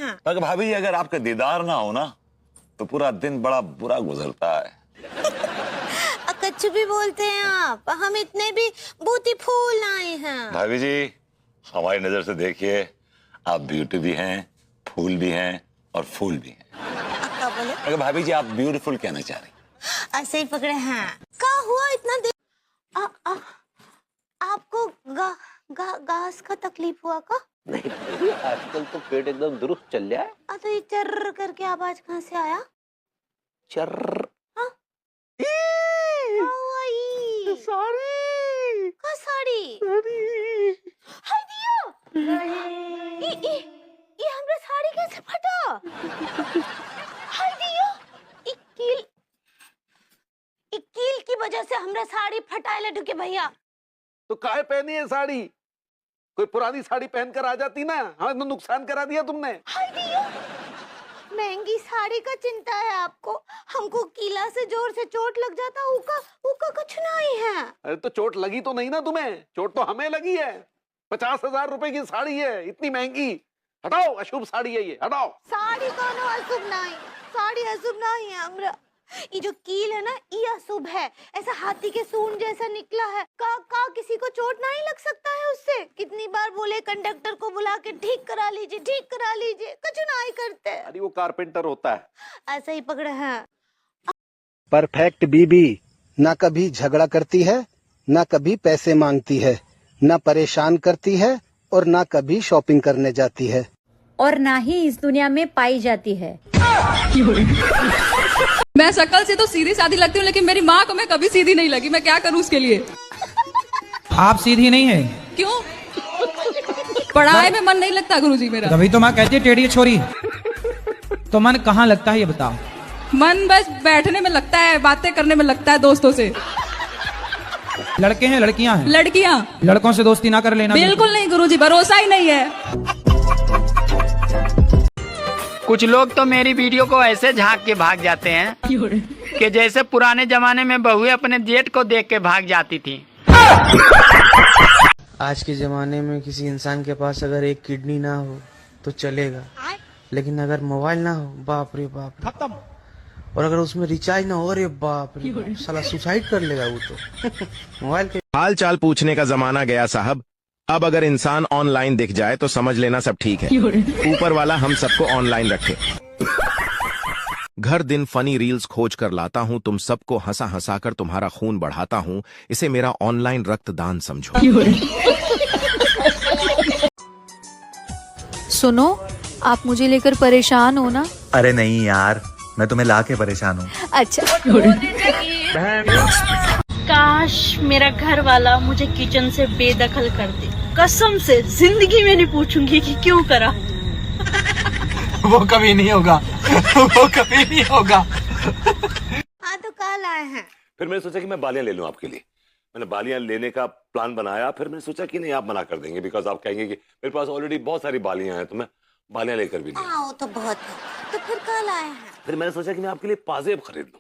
हैं। मगर भाभी जी अगर आपका दीदार ना हो ना तो पूरा दिन बड़ा बुरा गुजरता है। कुछ भी बोलते हैं आप, हम इतने भी बूटी फूल आए हैं। भाभी जी हमारी नजर से देखिए, आप ब्यूटी भी हैं, फूल भी हैं और फूल भी हैं। क्या बोले? अगर भाभी जी आप ब्यूटीफुल कहना चाह रही, ऐसे ही पकड़े हैं। क्या हुआ इतना देर? आपको गैस का तकलीफ हुआ का? नहीं, आजकल तो पेट एकदम दुरुस्त चल रहा है। तो ये चर्र करके आवाज कहाँ से आया? चर्र। हाँ? साड़ी। का साड़ी? हाय दिया। ये हमरा साड़ी कैसे फटा? हाय दिया। कील की वजह से हमरा साड़ी फटाए लड्डू के भैया। तो काहे पहनी है साड़ी? कोई पुरानी साड़ी पहनकर आ जाती ना, हमें तो नुकसान करा दिया तुमने। हाय दिया। महंगी साड़ी का चिंता है आपको, हमको कीला से जोर से चोट लग जाता, उका कुछ नहीं है। अरे तो चोट लगी तो नहीं ना तुम्हें, चोट तो हमें लगी है। 50,000 रुपए की साड़ी है, इतनी महंगी। हटाओ, अशुभ साड़ी है ये, हटाओ। साड़ी कोनो अशुभ नहीं, साड़ी अशुभ नहीं है हमरा। ये जो कील है ना, ये अशुभ है। ऐसा हाथी के सूंड जैसा निकला है। का किसी को चोट नहीं लग सकता है उससे? कितनी बार बोले कंडक्टर को बुला के ठीक करा लीजिए, ठीक करा लीजिए, कुछ नहीं करते। अरे वो कारपेंटर होता है। ऐसा ही पकड़े हैं। परफेक्ट बीबी ना कभी झगड़ा करती है, ना कभी पैसे मांगती है, ना परेशान करती है और ना कभी शॉपिंग करने जाती है, और ना ही इस दुनिया में पाई जाती है। मैं शक्ल से तो सीधी सादी लगती हूँ, लेकिन मेरी माँ को मैं कभी सीधी नहीं लगी। मैं क्या करूँ उसके लिए? आप सीधी नहीं है। क्यों? पढ़ाई में मन नहीं लगता गुरुजी मेरा। तभी तो माँ कहती है टेढ़ी छोरी। तो मन कहाँ लगता है ये बताओ? मन बस बैठने में लगता है, बातें करने में लगता है दोस्तों से। लड़के हैं लड़कियां हैं? लड़कियां। लड़कों से दोस्ती ना कर लेना। बिल्कुल नहीं गुरुजी, भरोसा ही नहीं है। कुछ लोग तो मेरी वीडियो को ऐसे झांक के भाग जाते हैं कि जैसे पुराने जमाने में बहुएं अपने जेठ को देख के भाग जाती थी। आज के जमाने में किसी इंसान के पास अगर एक किडनी ना हो तो चलेगा, लेकिन अगर मोबाइल ना हो, बाप रे बाप, खत्म। और अगर उसमें रिचार्ज ना हो, अरे बाप रे बाप, साला सुसाइड कर लेगा वो तो। मोबाइल के हाल चाल पूछने का जमाना गया साहब। अब अगर इंसान ऑनलाइन दिख जाए तो समझ लेना सब ठीक है। ऊपर वाला हम सबको ऑनलाइन रखे। घर दिन फनी रील्स खोज कर लाता हूँ, तुम सबको हंसा हंसा कर तुम्हारा खून बढ़ाता हूँ, इसे मेरा ऑनलाइन रक्तदान समझो। सुनो, आप मुझे लेकर परेशान हो ना? अरे नहीं यार, मैं तुम्हें ला के परेशान हूँ। अच्छा। काश मेरा घर वाला मुझे किचन से बेदखल कर दे। कसम से जिंदगी में नहीं पूछूंगी कि क्यों करा। वो कभी नहीं होगा। वो कभी नहीं होगा। हाँ तो कल आए हैं। फिर मैंने सोचा कि मैं बालियां ले लूं आपके लिए। मैंने बालियां लेने का प्लान बनाया, फिर मैंने सोचा कि नहीं आप मना कर देंगे, बिकॉज आप कहेंगे कि मेरे पास ऑलरेडी बहुत सारी बालियां हैं, तो मैं बालियां लेकर भी नहीं। हाँ वो तो बहुत है। तो फिर कल आए हैं। फिर मैंने सोचा कि मैं आपके लिए पाजेब खरीद लूं,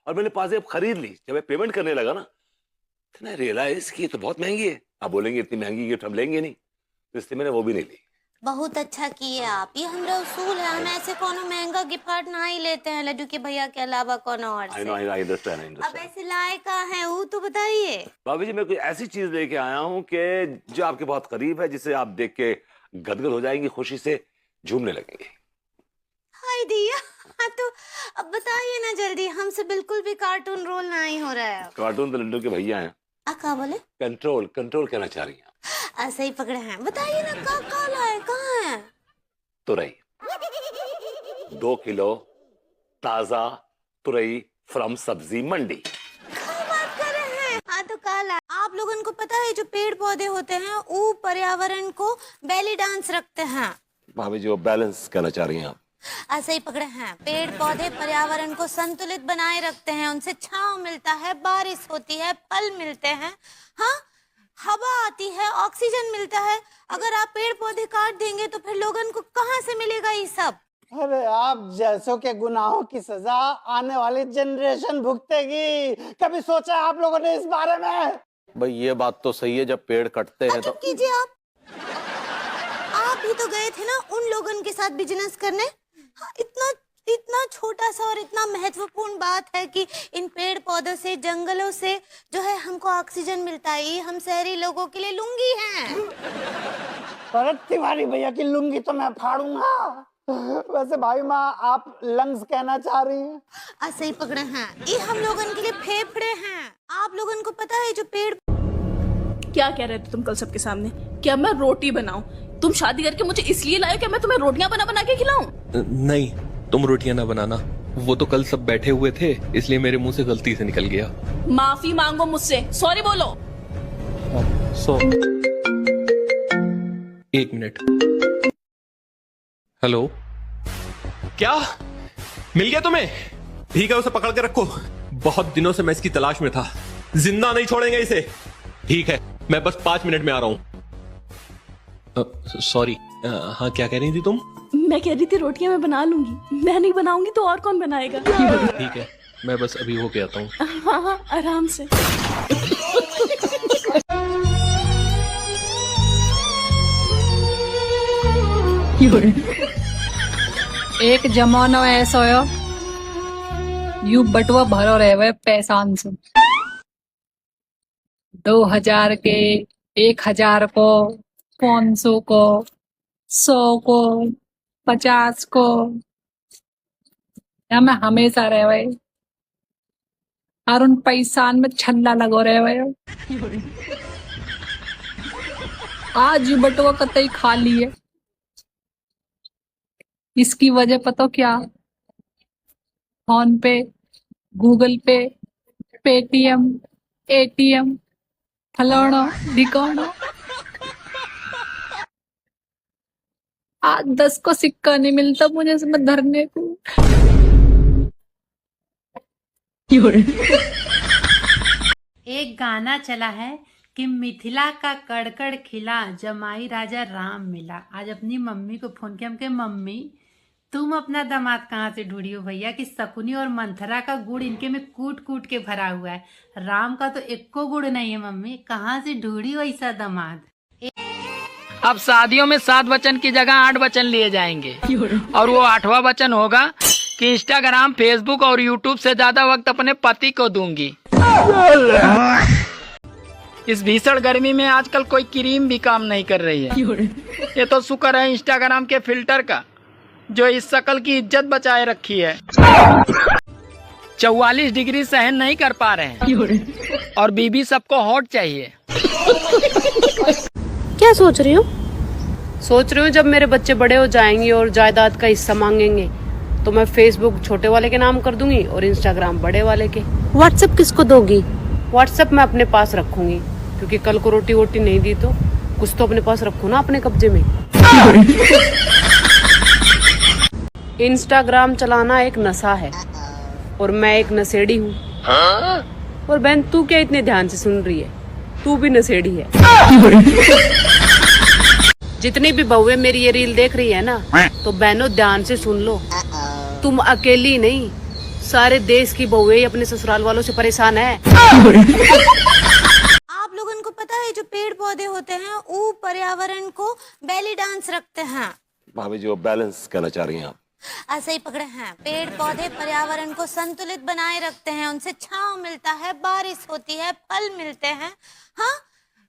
और मैंने पाजेब खरीद ली। जब मैं पेमेंट करने लगा ना, तो मैं रियलाइज की तो बहुत महंगी है। आप बोलेंगे इतनी महंगी गिफ्ट हम लेंगे नहीं, तो इसलिए मैंने वो भी नहीं ली। बहुत अच्छा किए आप, ये हमारा उसूल है। हम ऐसे कोनो महंगा गिफ्ट ना ही लेते हैं लड्डू के भैया के अलावा कोनो और से। I understand. अब ऐसे लाए का है वो तो बताइए। भाभी जी मैं कोई ऐसी चीज लेके आया हूँ कि जो आपके बहुत करीब है, जिसे आप देख के गदगद हो जाएंगी, खुशी से झूमने लगेंगे। हाय दिया। हाँ तो अब बताइए ना जल्दी, हमसे बिल्कुल भी कार्टून रोल नहीं हो रहा है। कार्टून तो लड्डू के भैया हैं। क्या बोले? कंट्रोल कहना चाह रही हैं। ऐसे ही पकड़े हैं। बताइए ना कहाँ लाए, कहाँ है? तुरई 2 किलो ताजा तुरई फ्रॉम सब्जी मंडी। क्या बात कर रहे हैं? हाँ तो कल आप लोगों को पता है जो पेड़ पौधे होते हैं वो पर्यावरण को बेली डांस रखते हैं। भाभी जी वो बैलेंस कहना चाह रही हैं आप। ऐसे ही पकड़े हैं। पेड़ पौधे पर्यावरण को संतुलित बनाए रखते हैं, उनसे छांव मिलता है, बारिश होती है, फल मिलते हैं, हाँ हवा आती है, ऑक्सीजन मिलता है। अगर आप पेड़ पौधे काट देंगे तो फिर लोगों को कहाँ से मिलेगा ये सब? अरे आप जैसों के गुनाहों की सजा आने वाली जनरेशन भुगतेगी। कभी सोचा आप लोगों ने इस बारे में? भाई ये बात तो सही है, जब पेड़ कटते हैं तो कीजिए आप ही तो गए थे ना उन लोगों के साथ बिजनेस करने। हाँ, इतना छोटा सा और इतना महत्वपूर्ण बात है कि इन पेड़ पौधों से, जंगलों से जो है हमको ऑक्सीजन मिलता है। ये हम शहरी लोगों के लिए लुंगी हैं। पर तिवारी भैया की लुंगी तो मैं फाड़ूंगा। वैसे भाई माँ, आप लंग्स कहना चाह रही हैं? ऐसे ही पकड़े हैं, ये हम लोगों के लिए फेफड़े हैं। आप लोगों को पता है जो पेड़। क्या कह रहे थे तुम कल सबके सामने? क्या मैं रोटी बनाऊं? तुम शादी करके मुझे इसलिए लाए कि मैं तुम्हें रोटियां बना बना के खिलाऊं? नहीं, तुम रोटियां ना बनाना। वो तो कल सब बैठे हुए थे, इसलिए मेरे मुंह से गलती से निकल गया। माफी मांगो मुझसे, सॉरी बोलो। एक मिनट। हेलो, क्या मिल गया तुम्हें? ठीक है, उसे पकड़ के रखो। बहुत दिनों से मैं इसकी तलाश में था। जिंदा नहीं छोड़ेंगे इसे। ठीक है, मैं बस 5 मिनट में आ रहा हूँ। सॉरी, हाँ क्या कह रही थी तुम? मैं कह रही थी रोटियां मैं बना लूंगी। मैं नहीं बनाऊंगी तो और कौन बनाएगा? ठीक है, मैं बस अभी होके आता हूँ। हाँ हाँ, आराम से। एक जमाना ऐसा हो यू बटुआ भरो रहे पैसान से। 2000 के, 1000 को, 500 को, 100 को, 50 को, या मैं हमेशा रहे हुए और उन पैसान में छल्ला लगो रहे हुए। आज यू बटुआ कतई खाली है। इसकी वजह पता क्या? फोन पे, गूगल पे, पेटीएम, एटीएम, फलाना ढिकाना। आज 10 को सिक्का नहीं मिलता मुझे इसमें धरने को। एक गाना चला है कि मिथिला का कड़कड़ खिला, जमाई राजा राम मिला। आज अपनी मम्मी को फोन किया, हम कहे मम्मी तुम अपना दामाद कहाँ से ढूंढी हो भैया कि शकुनी और मंथरा का गुड़ इनके में कूट कूट के भरा हुआ है, राम का तो एको गुड़ नहीं है। मम्मी कहाँ से ढूंढी हो ऐसा दामाद? अब शादियों में 7 वचन की जगह 8 वचन लिए जाएंगे, और वो 8वां वचन होगा कि इंस्टाग्राम, फेसबुक और यूट्यूब से ज्यादा वक्त अपने पति को दूंगी। इस भीषण गर्मी में आजकल कोई क्रीम भी काम नहीं कर रही है। ये तो शुक्र है इंस्टाग्राम के फिल्टर का, जो इस शक्ल की इज्जत बचाए रखी है। 44 डिग्री सहन नहीं कर पा रहे हैं, और बीबी सबको हॉट चाहिए। क्या सोच रही हो? सोच रही हूँ जब मेरे बच्चे बड़े हो जाएंगे और जायदाद का हिस्सा मांगेंगे तो मैं फेसबुक छोटे वाले के नाम कर दूंगी और इंस्टाग्राम बड़े वाले के। व्हाट्सएप किसको दोगी? व्हाट्सएप मैं अपने पास रखूंगी, क्योंकि कल को रोटी वोटी नहीं दी तो कुछ तो अपने पास रखो ना अपने कब्जे में। इंस्टाग्राम चलाना एक नशा है और मैं एक नशेड़ी हूँ। और बहन तू क्या इतने ध्यान से सुन रही है? तू भी नशेड़ी है। जितनी भी बहुएं मेरी ये रील देख रही है ना, तो बहनों ध्यान से सुन लो, तुम अकेली नहीं, सारे देश की बहुएं अपने ससुराल वालों से परेशान है। आप लोगों को पता है जो पेड़ पौधे होते हैं वो पर्यावरण को बेली डांस रखते हैं। भाभी जी वो बैलेंस कहना चाह रही हैं आप? ऐसे ही पकड़े हैं। पेड़ पौधे पर्यावरण को संतुलित बनाए रखते हैं, उनसे छांव मिलता है, बारिश होती है, फल मिलते हैं, हाँ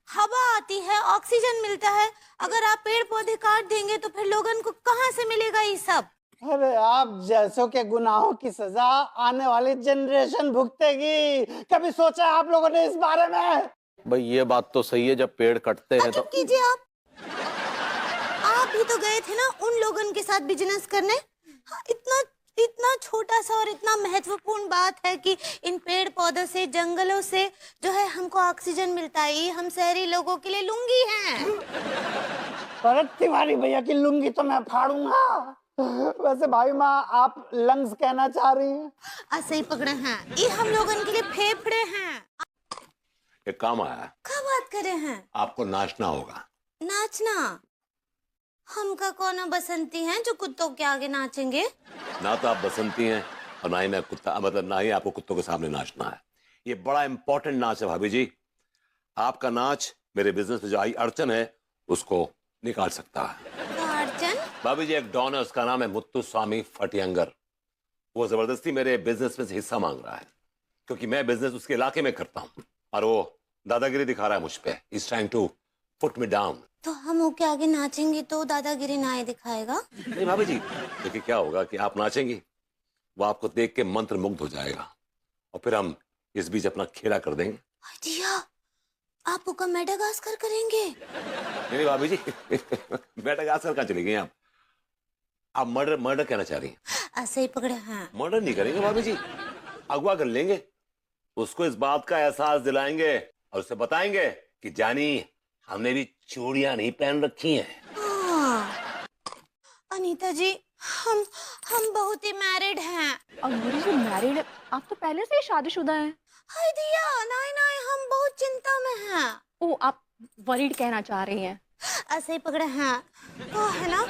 हवा आती है, ऑक्सीजन मिलता है। अगर आप पेड़ पौधे काट देंगे तो फिर लोगों को कहाँ से मिलेगा ये सब? अरे आप जैसों के गुनाहों की सजा आने वाली जनरेशन भुगतेगी। कभी सोचा आप लोगों ने इस बारे में? भाई ये बात तो सही है, जब पेड़ कटते हैं तो कीजिए आप भी तो गए थे ना उन लोगों के साथ बिजनेस करने। हाँ, इतना छोटा सा और इतना महत्वपूर्ण बात है कि इन पेड़ पौधों से, जंगलों से जो है हमको ऑक्सीजन मिलता है। ये हम शहरी लोगों के लिए लुंगी हैं। पर तिवारी भैया की लुंगी तो मैं फाड़ूंगा। वैसे भाई माँ, आप लंग्स कहना चाह रही हैं? ऐसे ही पकड़े हैं, ये हम लोगों के लिए फेफड़े हैं। एक काम आया है। क्या बात करे हैं? आपको नाचना होगा। नाचना? हमका कौन बसंती हैं जो कुत्तों के आगे नाचेंगे? ना तो आप बसंती हैं और ना ही मैं कुत्ता, मतलब ना ही आपको कुत्तों के सामने नाचना है। ये बड़ा इंपॉर्टेंट नाच है भाभी जी। आपका नाच मेरे बिजनेस में जो आई अड़चन है उसको निकाल सकता है। भाभी जी एक डॉन है, उसका नाम है मुत्तुस्वामी फटियंगर। वो जबरदस्ती मेरे बिजनेस में से हिस्सा मांग रहा है क्योंकि मैं बिजनेस उसके इलाके में करता हूँ और वो दादागिरी दिखा रहा है मुझ पे। He's trying to put me down। तो हम ओके आगे नाचेंगे तो दादागिरी ना दिखाएगा? नहीं भाभी जी, देखिए क्या होगा कि आप नाचेंगी, वो आपको देख के मंत्र मुग्ध हो जाएगा और फिर हम इस बीच अपना खेला कर देंगे। दिया, आप ओका मेडागास्कर करेंगे? नहीं भाभी जी मेडागास्कर कहाँ चली गई आप? आप मर्डर कहना चाह रही हैं? ऐसे ही पकड़े हैं। मर्डर नहीं करेंगे भाभी जी, अगवा कर लेंगे, उसको इस बात का एहसास दिलाएंगे और उसे बताएंगे कि जानी हमने भी चूड़ियां नहीं पहन रखी हैं। अनीता जी, हम बहुत ही मैरिड हैं। अंगूरी जी मैरिड है? आप तो पहले से ही शादीशुदा हैं। हाय दिया, नहीं हम बहुत चिंता में हैं। ओ, आप वरीड कहना चाह रही हैं? ऐसे ही पकड़े हैं। तो है ना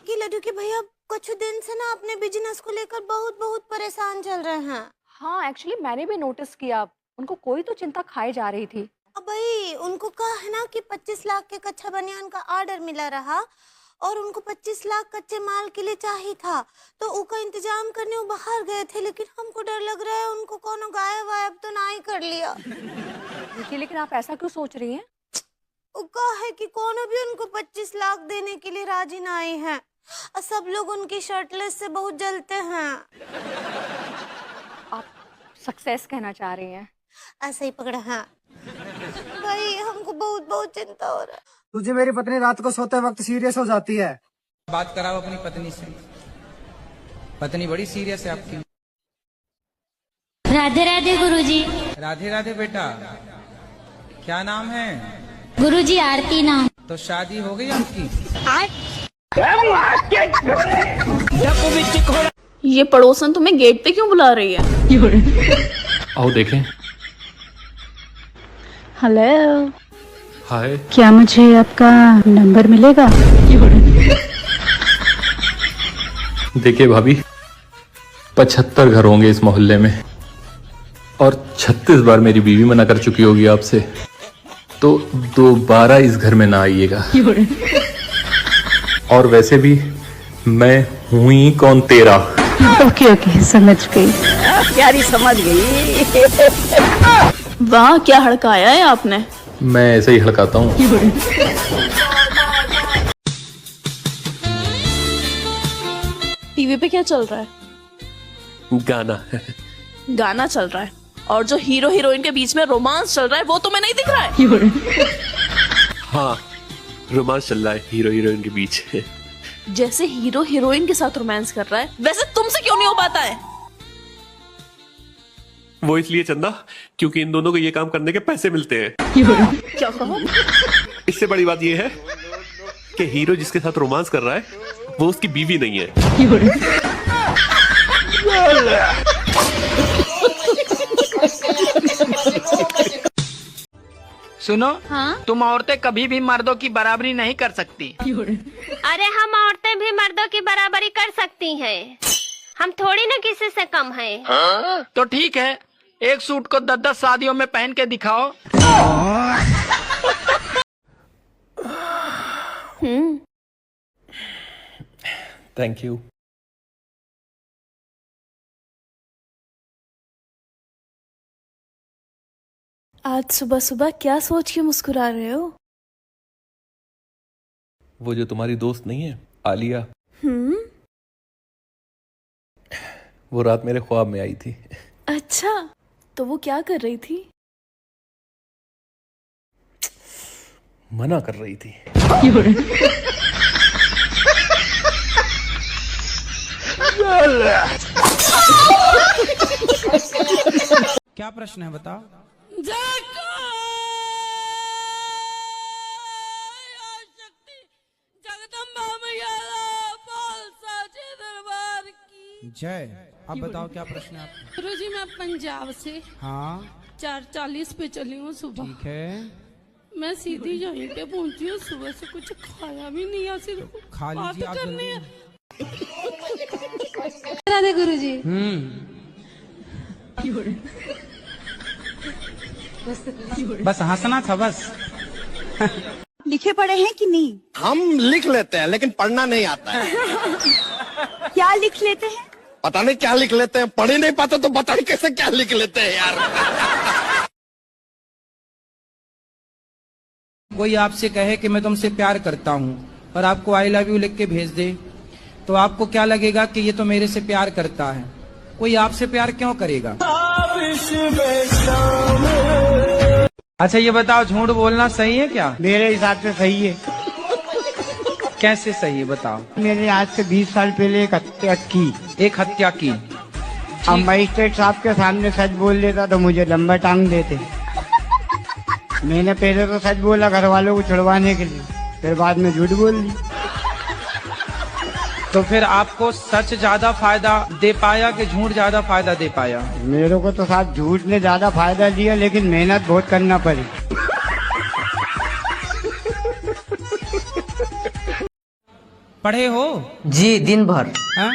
कि लड्डू के भैया कुछ दिन से ना अपने बिजनेस को लेकर बहुत परेशान चल रहे हैं। हाँ, एक्चुअली मैंने भी नोटिस किया, उनको कोई तो चिंता खाई जा रही थी। अब भाई उनको कहा है ना कि 25 लाख के कच्चा बनियान का ऑर्डर मिला रहा और उनको 25 लाख कच्चे माल के लिए चाहिए था, तो उसका इंतजाम करने वो बाहर गए थे, लेकिन हमको डर लग रहा है उनको कोनो गायब तो ना ही कर लिया। देखिए, लेकिन आप ऐसा क्यों सोच रही हैं? वो कहा है कि कोनो भी उनको 25 लाख देने के लिए राजी ना आई है और सब लोग उनकी शर्टलेस से बहुत जलते हैं। आप सक्सेस कहना चाह रही हैं? ऐसे ही पकड़ा है भाई, हमको बहुत चिंता हो रहा है। तुझे मेरी पत्नी रात को सोते वक्त सीरियस हो जाती है। बात कराओ अपनी पत्नी से, पत्नी बड़ी सीरियस है आपकी। राधे राधे गुरुजी। राधे राधे बेटा, क्या नाम है? गुरुजी आरती नाम। तो शादी हो गई आपकी? ये पड़ोसन तुम्हें गेट पे क्यों बुला रही है? आओ देखें। हेलो, हाय। क्या मुझे आपका नंबर मिलेगा? देखिए भाभी, 75 घर होंगे इस मोहल्ले में और 36 बार मेरी बीवी मना कर चुकी होगी आपसे, तो दोबारा इस घर में ना आइएगा। और वैसे भी मैं हूं ही कौन तेरा। ओके समझ गई। प्यारी समझ गई। वाह, क्या हड़काया है आपने। मैं ऐसे ही हड़काता हूँ। टीवी पे क्या चल रहा है? गाना। गाना चल रहा है और जो हीरो हीरोइन के बीच में रोमांस चल रहा है वो तुम्हें नहीं दिख रहा है? हाँ, रोमांस चल रहा है हीरो हीरोइन के बीच। जैसे हीरो हीरोइन के साथ रोमांस कर रहा है, वैसे तुमसे क्यों नहीं हो पाता है? वो इसलिए चंदा क्योंकि इन दोनों को ये काम करने के पैसे मिलते हैं। क्या कहो? इससे बड़ी बात ये है कि हीरो जिसके साथ रोमांस कर रहा है वो उसकी बीवी नहीं है। सुनो, हाँ? तुम औरतें कभी भी मर्दों की बराबरी नहीं कर सकती। अरे हम औरतें भी मर्दों की बराबरी कर सकती हैं। हम थोड़ी ना किसी से कम हैं। तो ठीक है, एक सूट को 10-10 शादियों में पहन के दिखाओ। Thank you. आज सुबह सुबह क्या सोच के मुस्कुरा रहे हो? वो जो तुम्हारी दोस्त नहीं है आलिया, वो रात मेरे ख्वाब में आई थी। अच्छा, तो वो क्या कर रही थी? मना कर रही थी। क्या प्रश्न है बताओ? जय। अब बताओ क्या प्रश्न है आपका? गुरुजी, मैं पंजाब से हाँ 4:40 पे चली हूँ सुबह। ठीक है, मैं सीधी यहीं पे पहुंची हूँ। सुबह से कुछ खाया भी नहीं है, सिर्फ खा लीजिए आप करनी है। राधे गुरुजी। बस हंसना था बस। लिखे पढ़े हैं कि नहीं? हम लिख लेते हैं लेकिन पढ़ना नहीं आता है। क्या लिख लेते हैं? पता नहीं क्या लिख लेते हैं, पढ़ ही नहीं पाते तो बताइए कैसे क्या लिख लेते हैं यार। कोई आपसे कहे कि मैं तुमसे प्यार करता हूँ और आपको आई लव यू लिख के भेज दे, तो आपको क्या लगेगा कि ये तो मेरे से प्यार करता है। कोई आपसे प्यार क्यों करेगा? अच्छा ये बताओ, झूठ बोलना सही है क्या? मेरे हिसाब से सही है। कैसे सही है बताओ? मैंने आज से 20 साल पहले एक हत्या की। अब मजिस्ट्रेट साहब के सामने सच बोल लेता तो मुझे लंबा टांग देते। मैंने पहले तो सच बोला घर वालों को छुड़वाने के लिए, फिर बाद में झूठ बोल दी। तो फिर आपको सच ज्यादा फायदा दे पाया कि झूठ ज्यादा फायदा दे पाया? मेरे को तो साथ झूठ ने ज्यादा फायदा दिया, लेकिन मेहनत बहुत करना पड़ी। पढ़े हो? जी दिन भर। हाँ?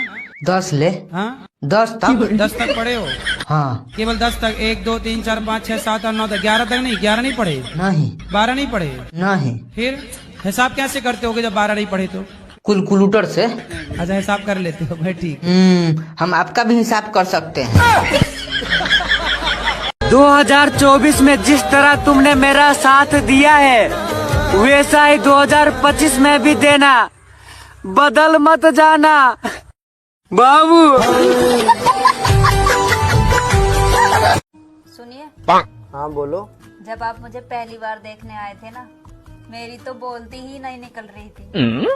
10 ले। हाँ? 10 तक। 10 तक पढ़े हो? हाँ। केवल 10 तक? 1 2 3 4 5 6 7 8 9 10 11 तक नहीं? 11 नहीं पढ़े? नहीं। 12 नहीं पढ़े? नहीं। फिर हिसाब कैसे करते होगे जब 12 नहीं पढ़े तो? कैलकुलेटर से। अच्छा हिसाब कर लेते हो, भाई ठीक। हम आपका भी हिसाब कर सकते हैं। 2024 में जिस तरह तुमने मेरा साथ दिया है, वैसा ही 2025 में भी देना। बदल मत जाना बाबू। सुनिए। हाँ बोलो। जब आप मुझे पहली बार देखने आए थे ना, मेरी तो बोलती ही नहीं निकल रही थी।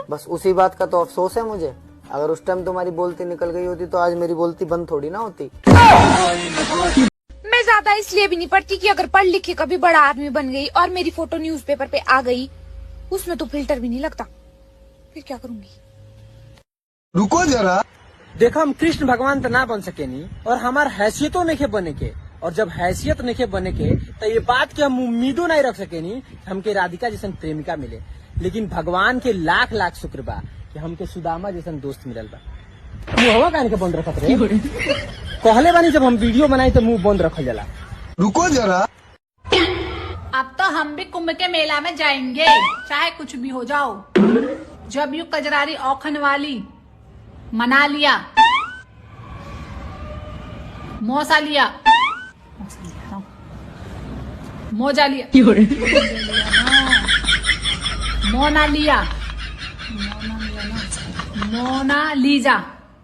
बस उसी बात का तो अफसोस है मुझे। अगर उस टाइम तुम्हारी बोलती निकल गई होती तो आज मेरी बोलती बंद थोड़ी ना होती। मैं ज्यादा इसलिए भी नहीं पढ़ती कि अगर पढ़ लिख के कभी बड़ा आदमी बन गई और मेरी फोटो न्यूज़पेपर पे आ गई, उसमें तो फिल्टर भी नहीं लगता, फिर क्या करूंगी? रुको जरा। देखो हम कृष्ण भगवान तो ना बन सके नहीं, और हमार हैसियतों नहीं बने के, और जब हैसियत नहीं बने के तो ये बात के हम उम्मीदों नहीं रख सके नहीं हमके राधिका जैसन प्रेमिका मिले। लेकिन भगवान के लाख लाख शुक्र बा कि हमके सुदामा जैसन दोस्त मिलल बा। मुहवा कान के बंद रखत रहे। कहले बानी जब हम वीडियो बनाई तो मुंह बंद रखल जाला। रुको जरा। अब तो हम भी कुंभ के मेला में जाएंगे, चाहे कुछ भी हो जाओ। जब यू कजरारी औखन वाली मना लिया, मौसा लिया, मोजा लिया, मोना लिया, मोनालीजा।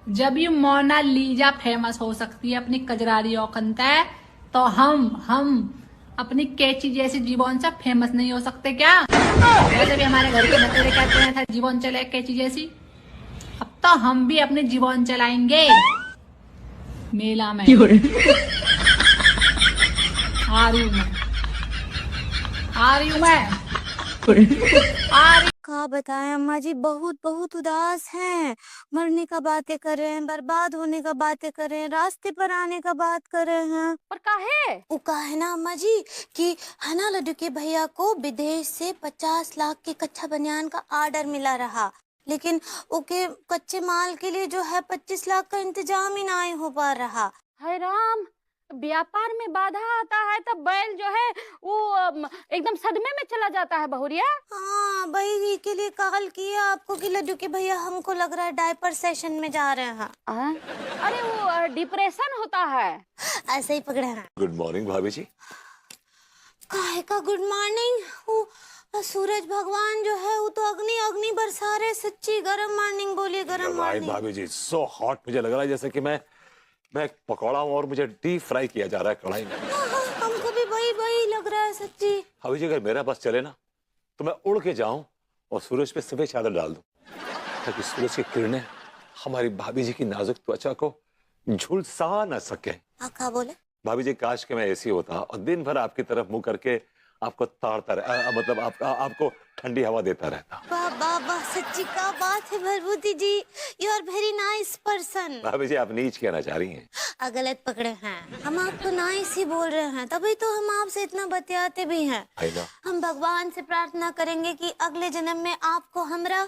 जब ये मोनालीजा फेमस हो सकती है अपनी कजरारी औखन तय, तो हम अपनी कैची जैसी जीवन से फेमस नहीं हो सकते क्या? वैसे भी हमारे घर के बतेरे कहते हैं था जीवन चले कैची जैसी। अब तो हम भी अपने जीवन चलाएंगे मेला में। आ रही हूँ मैं। का बताएं अम्मा जी, बहुत बहुत उदास हैं। मरने का बातें कर रहे हैं, बर्बाद होने का बातें कर रहे हैं, रास्ते पर आने का बात कर रहे हैं। और काहे? वो काहे ना अम्मा जी कि है ना, लड्डू के भैया को विदेश से 50 लाख के कच्चा बनियान का ऑर्डर मिला रहा, लेकिन ओके कच्चे माल के लिए जो है 25 लाख का इंतजाम ही नहीं हो पा रहा। हाय राम, व्यापार में बाधा आता है तब बैल जो है वो एकदम सदमे में चला जाता है बहुरिया। हाँ, वही के लिए कॉल किया आपको कि लड्डू के भैया हमको लग रहा है डायपर सेशन में जा रहे हैं। अरे वो डिप्रेशन होता है, ऐसे ही पकड़े हैं। गुड मॉर्निंग भाभी जी। काहे का गुड मॉर्निंग? वो सूरज भगवान जो है वो तो अग्नि बरसा रहे। सच्ची गरम मॉर्निंग बोलिए, गरम मॉर्निंग। भाभी जी सो हॉट, मुझे लग रहा है जैसे कि मैं पकौड़ा हूँ और मुझे डीप फ्राई किया जा रहा है कढ़ाई में। हमको भी वही लग रहा है सच्ची। भाभी जी अगर मेरा बस चले ना तो मैं उड़ के जाऊं और सूरज पे सफेद चादर डाल दूं ताकि सूरज की किरणें हमारी भाभी जी की नाजुक त्वचा को झुलसा न सके। क्या बोले? भाभी जी काश के मैं ऐसी होता और दिन भर आपकी तरफ मुंह करके आपको ताड़ता मतलब आपको ठंडी हवा देता रहता। वाह, सच्ची का बात है Bharbhuti ji, you are very nice person. भाभी जी आप नीच कहना चाह रही हैं। गलत पकड़े हैं, हम आपको नाइस ही बोल रहे हैं, तभी तो हम आपसे इतना बतियाते भी हैं। हम भगवान से प्रार्थना करेंगे कि अगले जन्म में आपको हमरा।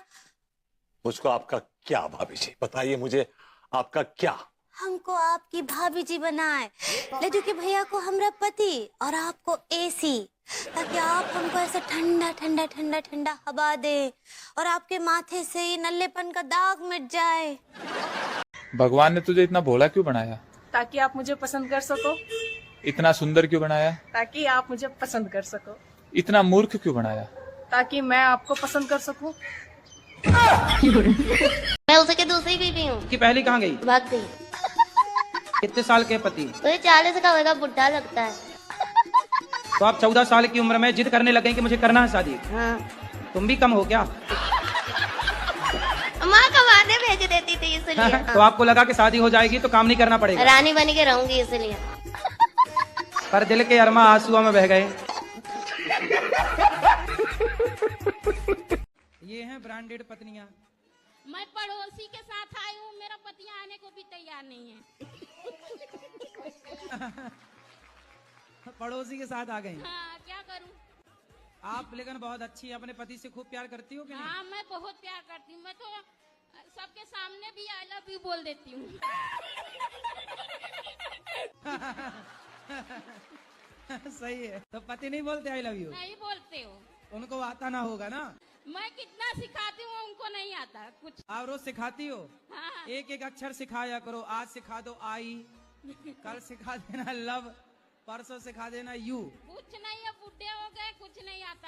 मुझको आपका क्या भाभी जी बताइए, मुझे आपका क्या? हमको आपकी भाभी जी बनाए, लड्डू के भैया को हमरा पति और आपको एसी, ताकि आप हमको ऐसे ठंडा ठंडा ठंडा ठंडा हवा दे और आपके माथे से ये नल्लेपन का दाग मिट जाए। भगवान ने तुझे इतना भोला क्यों बनाया? ताकि आप मुझे पसंद कर सको। इतना सुंदर क्यों बनाया? ताकि आप मुझे पसंद कर सको। इतना मूर्ख क्यों बनाया? ताकि मैं आपको पसंद कर सकूं। मैं उसके दूसरी बीवी हूँ। कि पहली कहाँ गई? भाग गई। कितने साल के पति? तो ये 40 का होगा, बुढ़ा लगता है। तो आप 14 साल की उम्र में जिद करने लगे कि मुझे करना है शादी। हाँ। तुम भी कम हो क्या? माँ कमाने भेज देती थी इसलिए। तो आपको लगा कि शादी हो जाएगी तो काम नहीं करना पड़ेगा। रानी बन के रहूंगी इसलिए। पर दिल के अरमा आंसुओं में बह गए। ये हैं ब्रांडेड पत्नियां। मैं पड़ोसी के साथ आई हूँ, मेरा पति आने को भी तैयार नहीं है। पड़ोसी के साथ आ गई। हाँ, क्या करूँ? आप लेकिन बहुत अच्छी, अपने पति से खूब प्यार करती हो कि नहीं? हाँ, मैं बहुत प्यार करती हूँ। मैं तो सबके सामने भी आई लव यू बोल देती हूँ। सही है। तो पति नहीं बोलते आई लव यू? नहीं बोलते हो। उनको आता ना होगा ना? मैं कितना सिखाती हूँ उनको नहीं आता कुछ। आप रोज सिखाती हो? हाँ। एक एक अक्षर सिखाया करो। आज सिखा दो आई, कल सिखा देना लव, परसों सिखा देना यू। कुछ नहीं है, बुढ़े हो गए, कुछ नहीं आता।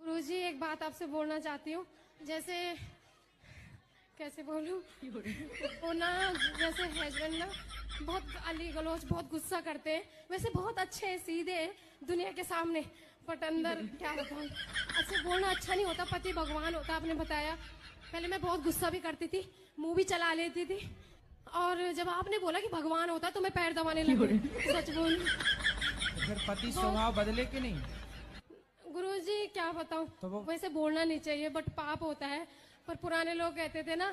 गुरुजी, एक बात आपसे बोलना चाहती हूँ। जैसे कैसे बोलूं, वो ना जैसे हस्बैंड ना बहुत गाली गलौज, बहुत गुस्सा करते हैं। वैसे बहुत अच्छे सीधे दुनिया के सामने, बट अंदर क्या बताऊं, ऐसे बोलना अच्छा नहीं होता। पति भगवान होता, आपने बताया। पहले मैं बहुत गुस्सा भी करती थी, मुंह भी चला लेती थी, और जब आपने बोला कि भगवान होता तो मैं पैर दबाने लगी। सच बोल। फिर पति स्वभाव बदले कि नहीं? गुरुजी क्या बताऊं, तो वैसे बोलना नहीं चाहिए, बट पाप होता है। पर पुराने लोग कहते थे ना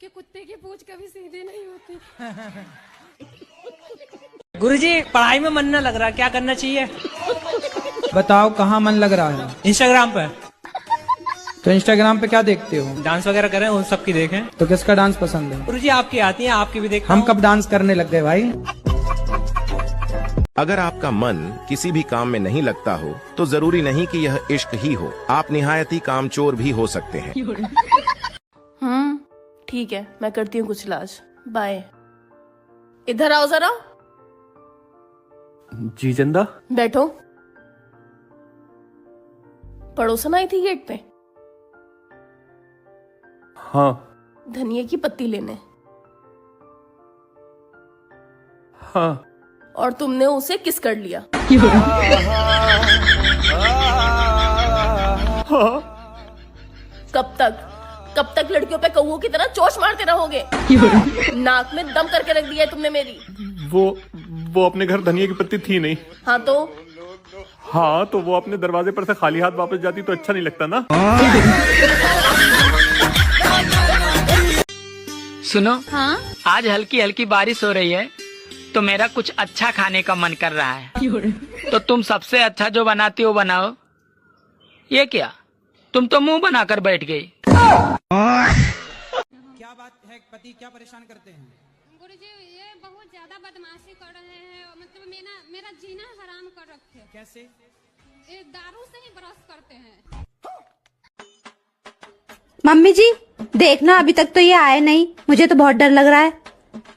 कि कुत्ते की पूंछ कभी सीधी नहीं होती। गुरुजी, पढ़ाई में मन न लग रहा, क्या करना चाहिए? बताओ कहाँ मन लग रहा है? इंस्टाग्राम पे। तो इंस्टाग्राम पे क्या देखते हो? डांस वगैरह करें, उन सब की देखें। तो किसका डांस पसंद है? गुरुजी, आपकी आती है, आपकी भी देख। हम कब डांस करने लग गए भाई? अगर आपका मन किसी भी काम में नहीं लगता हो तो जरूरी नहीं कि यह इश्क ही हो, आप निहायत ही कामचोर भी हो सकते हैं। ठीक है, मैं करती हूँ कुछ इलाज। बाय। इधर आओ जरा। जी चंदा। बैठो। पड़ोसन आई थी गेट पे। हाँ। धनिया की पत्ती लेने। हाँ। और तुमने उसे किस कर लिया। कब तक लड़कियों पे कौओं की तरह चोंच मारते रहोगे? नाक में दम करके रख दिया है तुमने मेरी। वो अपने घर धनिया की पत्ती थी नहीं। हाँ तो? हाँ तो वो अपने दरवाजे पर से खाली हाथ वापस जाती तो अच्छा नहीं लगता ना। सुनो। हाँ? आज हल्की हल्की बारिश हो रही है तो मेरा कुछ अच्छा खाने का मन कर रहा है। तो तुम सबसे अच्छा जो बनाती हो बनाओ। ये क्या, तुम तो मुंह बनाकर बैठ गई। क्या बात है, पति क्या परेशान करते हैं? गुरुजी, ये बहुत ज्यादा बदमाशी कर रहे हैं, मतलब मेरा जीना हराम कर रखे हैं। कैसे? ये दारू से ही ब्रश करते हैं। मम्मी जी देखना, अभी तक तो ये आए नहीं, मुझे तो बहुत डर लग रहा है।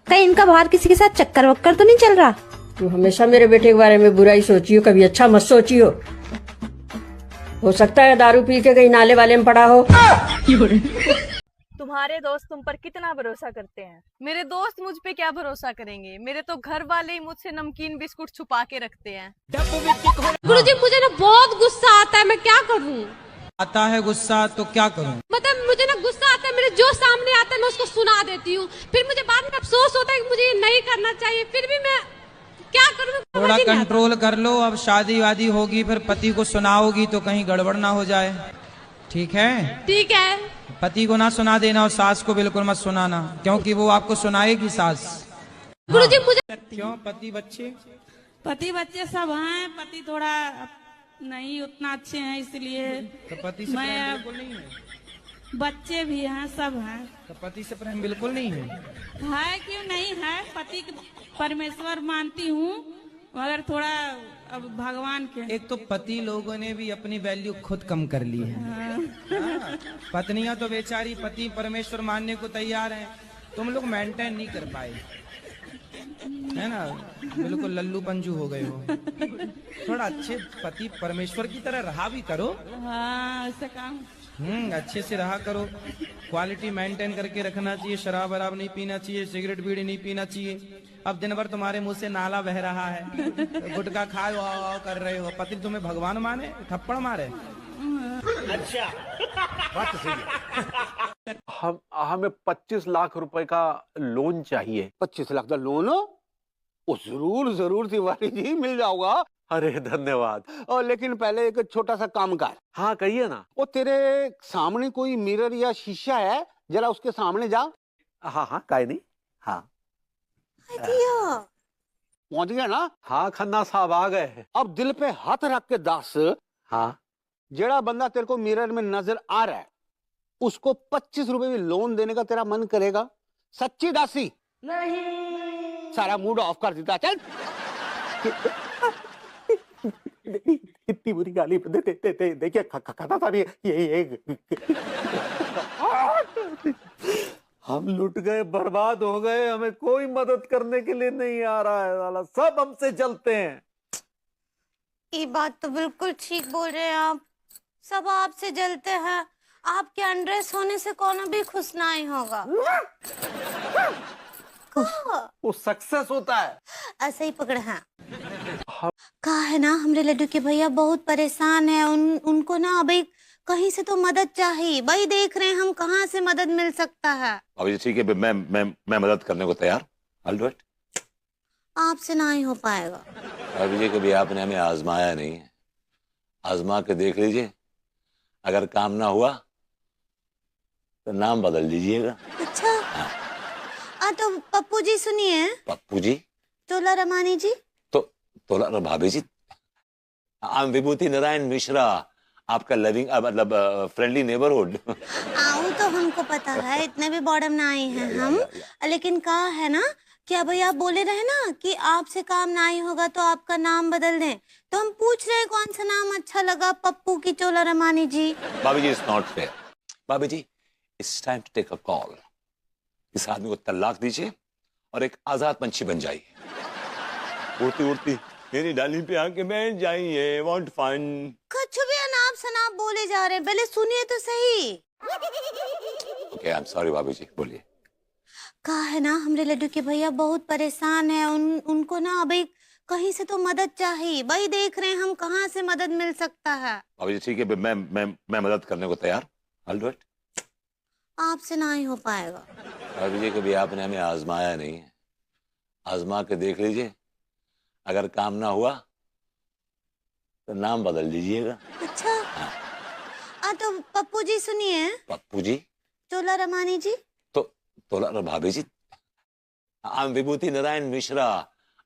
कहीं इनका बाहर किसी के साथ चक्कर वक्कर तो नहीं चल रहा? तू हमेशा मेरे बेटे के बारे में बुराई सोचियो, कभी अच्छा मत सोचियो। हो सकता है दारू पी के कहीं नाले वाले में पड़ा हो। तुम्हारे दोस्त तुम पर कितना भरोसा करते हैं? मेरे दोस्त मुझ पे क्या भरोसा करेंगे? मेरे तो घर वाले ही मुझसे नमकीन बिस्कुट छुपा के रखते हैं। गुरुजी, मुझे ना बहुत गुस्सा आता है, मैं क्या करूं? आता है गुस्सा तो क्या करूं? मतलब मुझे ना गुस्सा आता है, मेरे जो सामने आता है मैं उसको सुना देती हूँ, फिर मुझे बाद में अफसोस होता है कि मुझे ये नहीं करना चाहिए, फिर भी मैं क्या करूँ? थोड़ा कंट्रोल कर लो। अब शादी वादी होगी फिर पति को सुनाओगी तो कहीं गड़बड़ ना हो जाए, ठीक है? ठीक है। पति को ना सुना देना और सास को बिल्कुल मत सुनाना, क्योंकि वो आपको सुनाएगी सास। गुरुजी मुझे क्यों? पति बच्चे? पति बच्चे सब हैं, पति थोड़ा नहीं उतना अच्छे हैं, इसलिए तो पति से प्रेम बिल्कुल नहीं है। बच्चे भी हैं, सब हैं। तो पति से प्रेम बिल्कुल नहीं है? है क्यों नहीं है, पति परमेश्वर मानती हूँ, मगर थोड़ा अब भगवान के। एक तो पति लोगों ने भी अपनी वैल्यू खुद कम कर ली है। पत्नियां तो बेचारी पति परमेश्वर मानने को तैयार हैं, तुम लोग मेंटेन नहीं कर पाए, है ना, बिल्कुल लल्लू पंजू हो गए हो। थोड़ा अच्छे पति परमेश्वर की तरह रहा भी करो। हाँ, ऐसा काम। अच्छे से रहा करो, क्वालिटी मेंटेन करके रखना चाहिए, शराब वराब नहीं पीना चाहिए, सिगरेट बीड़ी नहीं पीना चाहिए। अब दिन भर तुम्हारे मुंह से नाला बह रहा है, गुटखा खाए वाह कर रहे हो, पति तुम्हें भगवान माने, थप्पड़ मारे। अच्छा बात तो सही है। हमें 25 लाख रुपए का लोन चाहिए। 25 लाख का लोन? ओ जरूर जरूर तिवारी जी, मिल जाओगा। अरे धन्यवाद। और लेकिन पहले एक छोटा सा काम कर। हाँ कहिए ना। वो तेरे सामने कोई मिरर या शीशा है, जरा उसके सामने जा। हाँ हाँ काहे नहीं। हाँ पहुंच गया ना? हाँ खन्ना साहब आ गए। अब दिल पे हाथ रख के दस। हाँ जेड़ा बंदा तेरे को मिरर में नजर आ रहा है, उसको 25 रुपए में लोन देने का तेरा मन करेगा? सच्ची दासी? नहीं। सारा मूड ऑफ कर देता। चल इतनी बुरी गाली देखिए खाता था ये हम लुट गए, बर्बाद हो गए, हमें कोई मदद करने के लिए नहीं आ रहा है, साला सब हमसे जलते हैं। ये बात तो बिल्कुल ठीक बोल रहे हैं आप, सब आपसे जलते हैं। आपके अनड्रेस होने से कौन भी खुश नहीं होगा। वो सक्सेस होता है। ऐसे ही पकड़े हैं। कहा है ना, हमरे लड्डू के भैया बहुत परेशान है, उनको ना अभी कहीं से तो मदद चाहिए। भाई देख रहे हैं हम कहाँ से मदद मिल सकता है। अभी ठीक है, मैं मदद करने को तैयार। I'll do it। आपसे ना ही हो पाएगा। अभी जी कभी आपने हमें आजमाया नहीं है, आजमा के देख लीजिए, अगर काम ना हुआ तो नाम बदल दीजिएगा। अच्छा तो पप्पू जी सुनिए। पप्पू जी? तोला रमानी जी? तोला भाभी जी, I'm विभूति नारायण मिश्रा, आपका लविंग मतलब फ्रेंडली नेबरहुड। आऊँ तो हमको पता है, इतने भी बॉर्डम ना आए हैं हम। लेकिन कहा है ना, क्या भैया आप बोले रहे ना कि आपसे काम ना ही होगा तो आपका नाम बदल दें, तो हम पूछ रहे हैं कौन सा नाम अच्छा लगा, पप्पू की चोला रमानी जी? भाभी जी, it's not fair। भाभी जी, it's time to take a call। इस आदमी को तलाक दीजिए और एक आजाद पंछी बन जाइए। उड़ती उड़ती मेरी डाली पे आके बैठ जाइए, want fun। कुछ भी अनाप शनाप बोले जा रहे हैं, पहले सुनिए तो सही। Okay, I'm sorry भाभी जी, बोलिए। कहा है ना, हमरे लड्डू के भैया बहुत परेशान है, उनको ना अभी कहीं से तो मदद चाहिए। भाई देख रहे हैं हम कहाँ से मदद मिल सकता है। भाभी जी ठीक है, मैं मदद करने को तैयार। I'll do it। आपसे ना ही हो पाएगा। भाभी जी कभी आपने हमें आजमाया नहीं है, आजमा के देख लीजिए, अगर काम ना हुआ तो नाम बदल दीजिएगा। अच्छा तो पप्पू जी सुनिए। पप्पू जी? चोला रमानी जी? तोला भाभी जी, I'm विभूति नारायण मिश्रा,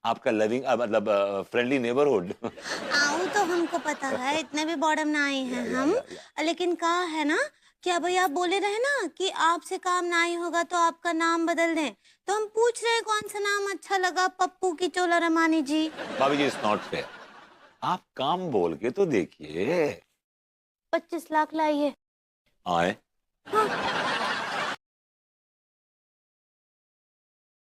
आपका लविंग मतलब फ्रेंडली नेबरहुड। आऊँ तो हमको पता है, इतने भी बॉर्डम ना आए हैं हम। लेकिन कहा है ना, क्या भैया आप बोले रहे ना कि आपसे काम ना ही होगा तो आपका नाम बदल दें, तो हम पूछ रहे हैं कौन सा नाम अच्छा लगा, पप्पू की चोला रमानी जी? भाभी जी, it's not fair। आप काम बोल के तो देखिए। 25 लाख लाइए। आए। हाँ।